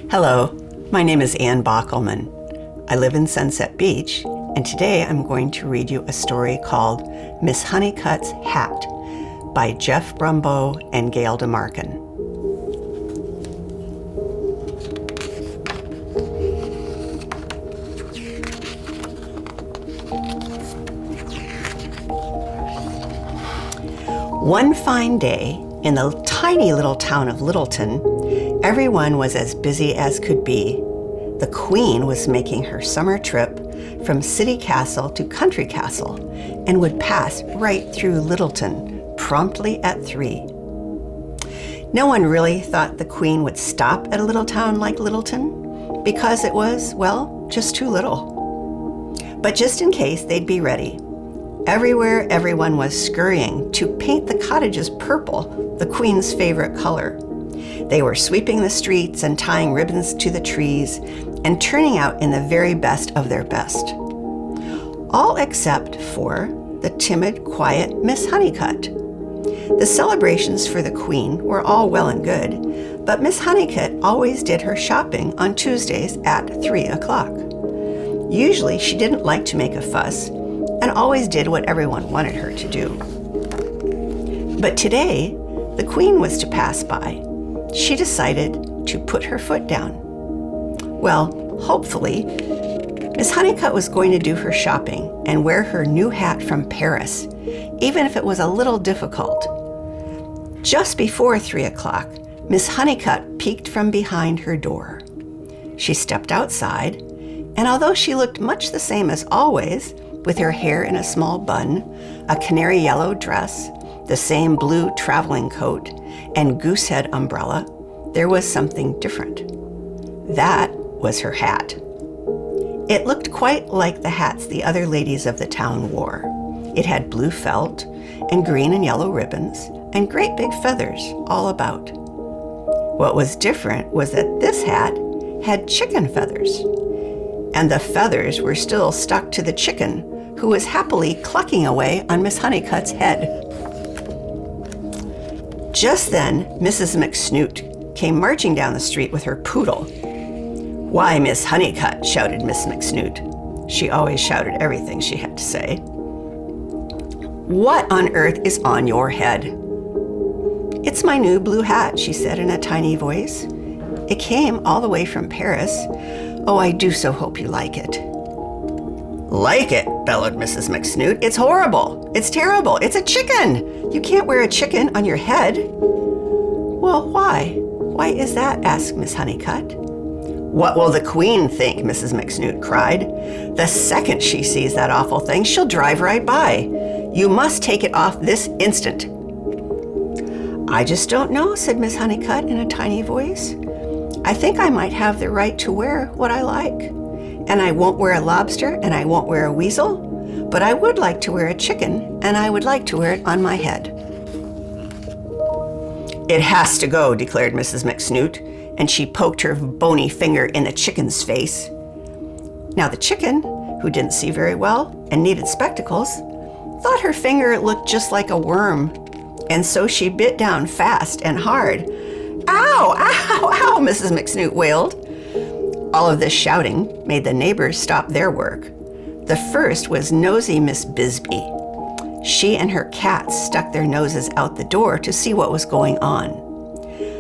Hello, my name is Ann Bockelman. I live in Sunset Beach, and today I'm going to read you a story called Miss Hunnicutt's Hat by Jeff Brumbeau and Gail Marken. One fine day, in the tiny little town of Littleton, everyone was as busy as could be. The Queen was making her summer trip from city castle to country castle and would pass right through Littleton promptly at 3. No one really thought the Queen would stop at a little town like Littleton because it was, well, just too little. But just in case, they'd be ready. Everywhere, everyone was scurrying to paint the cottages purple, the Queen's favorite color. They were sweeping the streets and tying ribbons to the trees and turning out in the very best of their best. All except for the timid, quiet Miss Hunnicutt. The celebrations for the Queen were all well and good, but Miss Hunnicutt always did her shopping on Tuesdays at 3 o'clock. Usually she didn't like to make a fuss and always did what everyone wanted her to do. But today, the Queen was to pass by. She decided to put her foot down. Well, hopefully, Miss Hunnicutt was going to do her shopping and wear her new hat from Paris, even if it was a little difficult. Just before 3 o'clock, Miss Hunnicutt peeked from behind her door. She stepped outside, and although she looked much the same as always, with her hair in a small bun, a canary yellow dress, the same blue traveling coat, and goosehead umbrella, there was something different. That was her hat. It looked quite like the hats the other ladies of the town wore. It had blue felt and green and yellow ribbons and great big feathers all about. What was different was that this hat had chicken feathers, and the feathers were still stuck to the chicken, who was happily clucking away on Miss Hunnicutt's head. Just then, Mrs. McSnoot came marching down the street with her poodle. "Why, Miss Hunnicutt," shouted Miss McSnoot. She always shouted everything she had to say. "What on earth is on your head?" "It's my new blue hat," she said in a tiny voice. "It came all the way from Paris. Oh, I do so hope you like it." "Like it?" bellowed Mrs. McSnoot. "It's horrible. It's terrible. It's a chicken. You can't wear a chicken on your head." "Well, why? Why is that?" asked Miss Hunnicutt. "What will the Queen think?" Mrs. McSnoot cried. "The second she sees that awful thing, she'll drive right by. You must take it off this instant." "I just don't know," said Miss Hunnicutt in a tiny voice. "I think I might have the right to wear what I like. And I won't wear a lobster, and I won't wear a weasel, but I would like to wear a chicken, and I would like to wear it on my head." "It has to go," declared Mrs. McSnoot, and she poked her bony finger in the chicken's face. Now the chicken, who didn't see very well and needed spectacles, thought her finger looked just like a worm, and so she bit down fast and hard. "Ow, ow, ow," Mrs. McSnoot wailed. All of this shouting made the neighbors stop their work. The first was nosy Miss Bisbee. She and her cats stuck their noses out the door to see what was going on.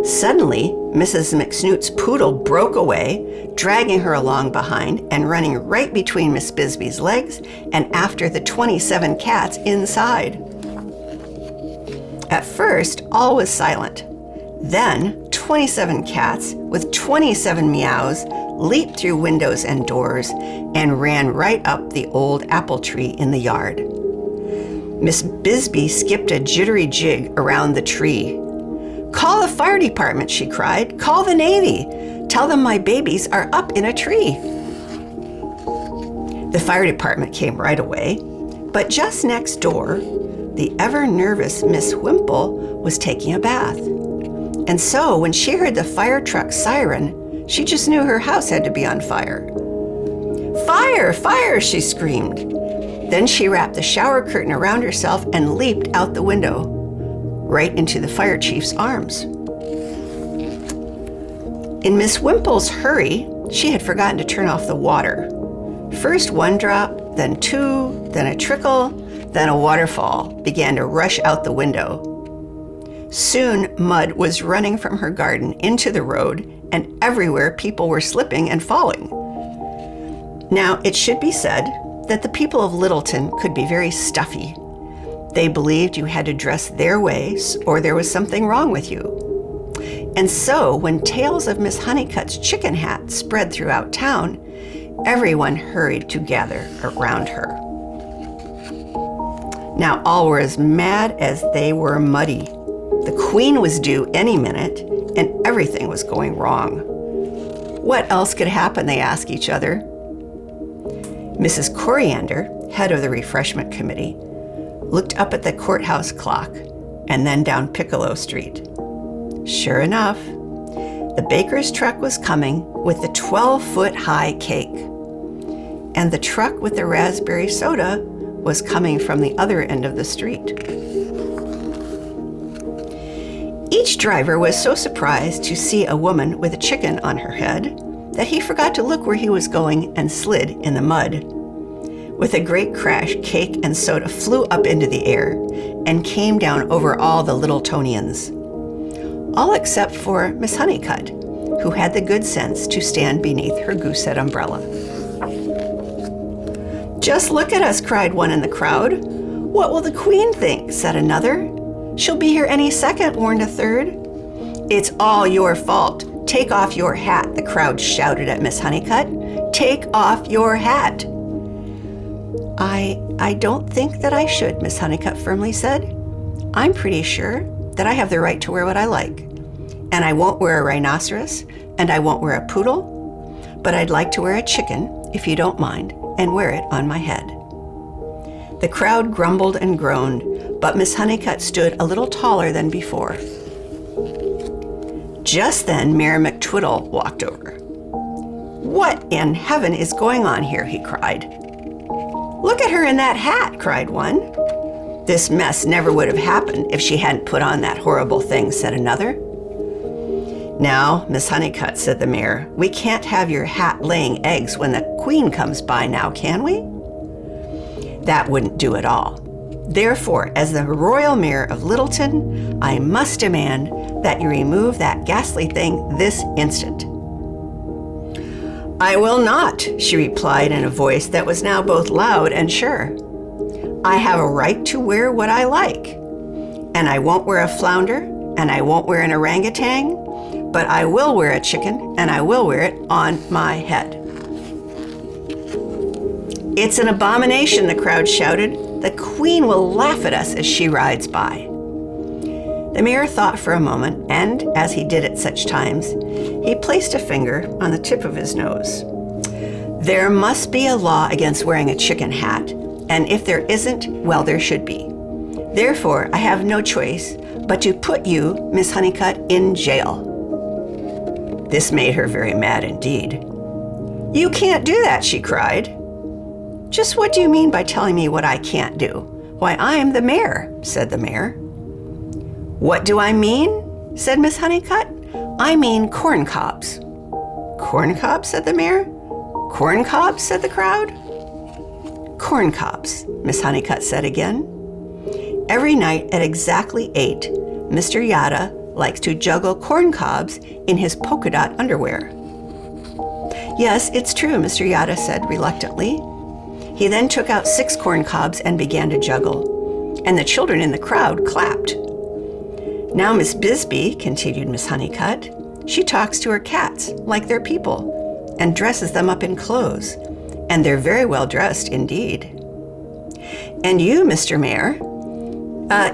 Suddenly, Mrs. McSnoot's poodle broke away, dragging her along behind and running right between Miss Bisbee's legs and after the 27 cats inside. At first, all was silent. Then, 27 cats with 27 meows leaped through windows and doors and ran right up the old apple tree in the yard. Miss Bisbee skipped a jittery jig around the tree. "Call the fire department," she cried. "Call the Navy. Tell them my babies are up in a tree." The fire department came right away, but just next door, the ever-nervous Miss Wimple was taking a bath. And so when she heard the fire truck siren, she just knew her house had to be on fire. "Fire! Fire!" she screamed. Then she wrapped the shower curtain around herself and leaped out the window, right into the fire chief's arms. In Miss Wimple's hurry, she had forgotten to turn off the water. First one drop, then two, then a trickle, then a waterfall began to rush out the window. Soon, mud was running from her garden into the road, and everywhere people were slipping and falling. Now, it should be said that the people of Littleton could be very stuffy. They believed you had to dress their way or there was something wrong with you. And so, when tales of Miss Hunnicutt's chicken hat spread throughout town, everyone hurried to gather around her. Now, all were as mad as they were muddy. The Queen was due any minute, and everything was going wrong. What else could happen, they asked each other. Mrs. Coriander, head of the refreshment committee, looked up at the courthouse clock and then down Piccolo Street. Sure enough, the baker's truck was coming with the 12-foot-high cake, and the truck with the raspberry soda was coming from the other end of the street. Each driver was so surprised to see a woman with a chicken on her head that he forgot to look where he was going and slid in the mud. With a great crash, cake and soda flew up into the air and came down over all the Littletonians. All except for Miss Hunnicutt, who had the good sense to stand beneath her goosehead umbrella. "Just look at us," cried one in the crowd. "What will the Queen think?" said another. "She'll be here any second," warned a third. "It's all your fault. Take off your hat," the crowd shouted at Miss Hunnicutt. "Take off your hat." I don't think that I should," Miss Hunnicutt firmly said. "I'm pretty sure that I have the right to wear what I like. And I won't wear a rhinoceros, and I won't wear a poodle, but I'd like to wear a chicken, if you don't mind, and wear it on my head." The crowd grumbled and groaned, but Miss Hunnicutt stood a little taller than before. Just then, Mayor McTwiddle walked over. "What in heaven is going on here?" he cried. "Look at her in that hat," cried one. "This mess never would have happened if she hadn't put on that horrible thing," said another. "Now, Miss Hunnicutt," said the mayor, "we can't have your hat laying eggs when the Queen comes by now, can we?" That wouldn't do at all. Therefore, as the royal mayor of Littleton, I must demand that you remove that ghastly thing this instant. "I will not," she replied in a voice that was now both loud and sure. "I have a right to wear what I like, and I won't wear a flounder, and I won't wear an orangutan, but I will wear a chicken, and I will wear it on my head." "It's an abomination," the crowd shouted. "The Queen will laugh at us as she rides by." The mayor thought for a moment, and, as he did at such times, he placed a finger on the tip of his nose. "There must be a law against wearing a chicken hat, and if there isn't, well, there should be. Therefore, I have no choice but to put you, Miss Hunnicutt, in jail." This made her very mad indeed. "You can't do that," she cried. "Just what do you mean by telling me what I can't do?" "Why, I am the mayor," said the mayor. "What do I mean?" said Miss Hunnicutt. "I mean corn cobs." "Corn cobs?" said the mayor. "Corn cobs?" said the crowd. "Corn cobs," Miss Hunnicutt said again. "Every night at exactly 8, Mr. Yada likes to juggle corn cobs in his polka dot underwear." "Yes, it's true," Mr. Yada said reluctantly. He then took out 6 corn cobs and began to juggle, and the children in the crowd clapped. "Now Miss Bisbee," continued Miss Hunnicutt, "she talks to her cats like they're people and dresses them up in clothes, and they're very well dressed indeed." "And you, Mr. Mayor?"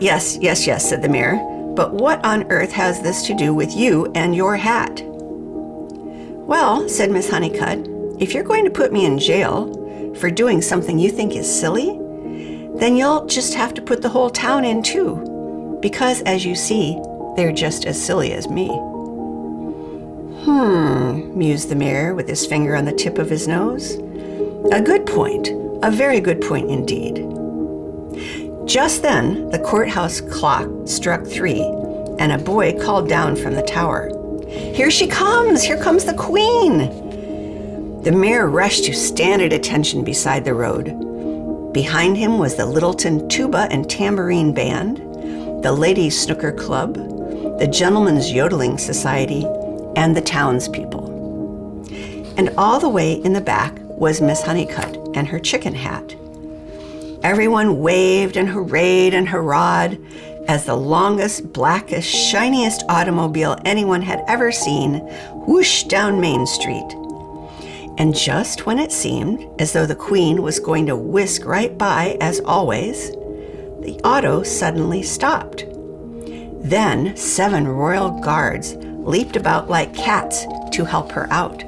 Yes, said the mayor. "But what on earth has this to do with you and your hat?" "Well," said Miss Hunnicutt, "if you're going to put me in jail for doing something you think is silly, then you'll just have to put the whole town in too, because, as you see, they're just as silly as me." Mused the mayor with his finger on the tip of his nose. "A good point, a very good point indeed." Just then, the courthouse clock struck 3, and a boy called down from the tower, "Here she comes! Here comes the Queen!" The mayor rushed to stand at attention beside the road. Behind him was the Littleton Tuba and Tambourine Band, the Ladies' Snooker Club, the Gentlemen's Yodeling Society, and the townspeople. And all the way in the back was Miss Hunnicutt and her chicken hat. Everyone waved and hurrayed and hurrahed as the longest, blackest, shiniest automobile anyone had ever seen whooshed down Main Street. And just when it seemed as though the Queen was going to whisk right by, as always, the auto suddenly stopped. Then 7 royal guards leaped about like cats to help her out.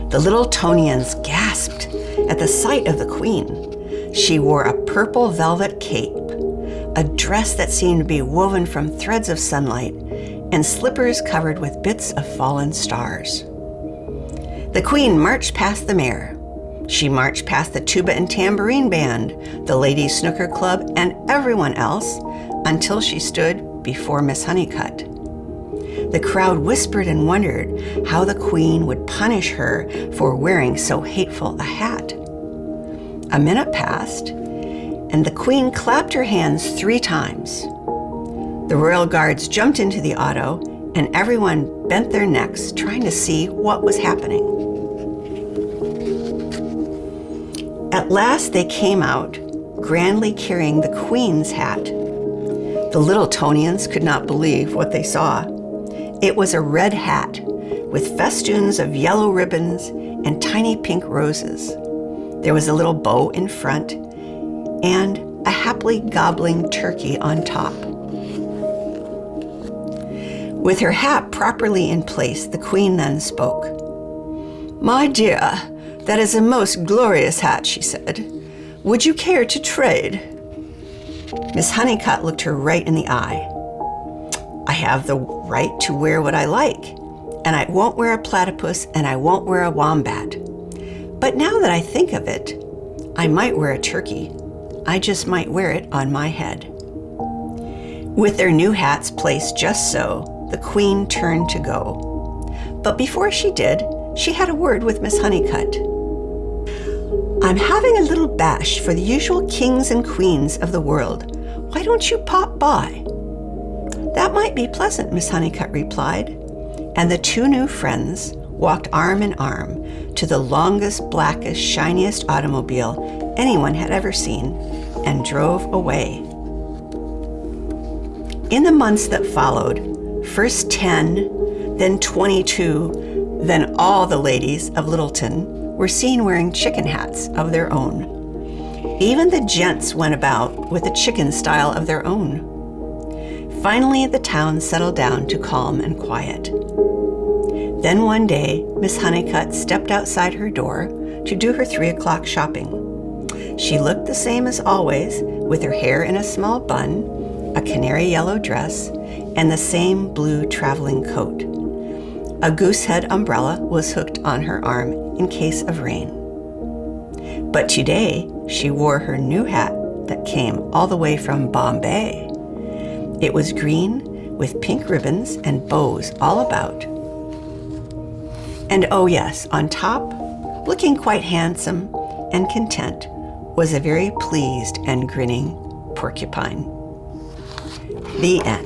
The Littletonians gasped at the sight of the Queen. She wore a purple velvet cape, a dress that seemed to be woven from threads of sunlight, and slippers covered with bits of fallen stars. The Queen marched past the mayor. She marched past the Tuba and Tambourine Band, the Ladies' Snooker Club, and everyone else until she stood before Miss Hunnicutt. The crowd whispered and wondered how the Queen would punish her for wearing so hateful a hat. A minute passed, and the Queen clapped her hands 3 times. The royal guards jumped into the auto, and everyone bent their necks trying to see what was happening. At last they came out, grandly carrying the Queen's hat. The Littletonians could not believe what they saw. It was a red hat with festoons of yellow ribbons and tiny pink roses. There was a little bow in front and a happily gobbling turkey on top. With her hat properly in place, the Queen then spoke. "My dear, that is a most glorious hat," she said. "Would you care to trade?" Miss Hunnicutt looked her right in the eye. "I have the right to wear what I like, and I won't wear a platypus and I won't wear a wombat. But now that I think of it, I might wear a turkey. I just might wear it on my head." With their new hats placed just so, the Queen turned to go. But before she did, she had a word with Miss Hunnicutt. "I'm having a little bash for the usual kings and queens of the world. Why don't you pop by?" "That might be pleasant," Miss Hunnicutt replied, and the 2 new friends walked arm in arm to the longest, blackest, shiniest automobile anyone had ever seen and drove away. In the months that followed, first 10, then 22, then all the ladies of Littleton were seen wearing chicken hats of their own. Even the gents went about with a chicken style of their own. Finally, the town settled down to calm and quiet. Then one day, Miss Hunnicutt stepped outside her door to do her 3 o'clock shopping. She looked the same as always, with her hair in a small bun, a canary yellow dress, and the same blue traveling coat. A goosehead umbrella was hooked on her arm in case of rain. But today, she wore her new hat that came all the way from Brumbeau. It was green with pink ribbons and bows all about. And oh yes, on top, looking quite handsome and content, was a very pleased and grinning porcupine. The end.